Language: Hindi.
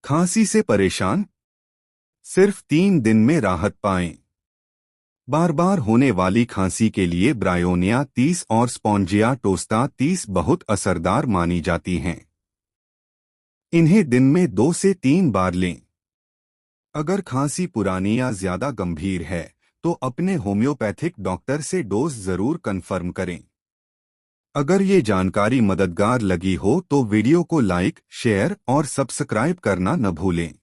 खांसी से परेशान? सिर्फ 3 दिन में राहत पाएं। बार बार होने वाली खांसी के लिए ब्रायोनिया 30 और स्पॉन्जिया टोस्टा 30 बहुत असरदार मानी जाती हैं। इन्हें दिन में 2 से 3 बार लें। अगर खांसी पुरानी या ज्यादा गंभीर है तो अपने होम्योपैथिक डॉक्टर से डोज जरूर कंफर्म करें। अगर ये जानकारी मददगार लगी हो तो वीडियो को लाइक, शेयर और सब्सक्राइब करना न भूलें।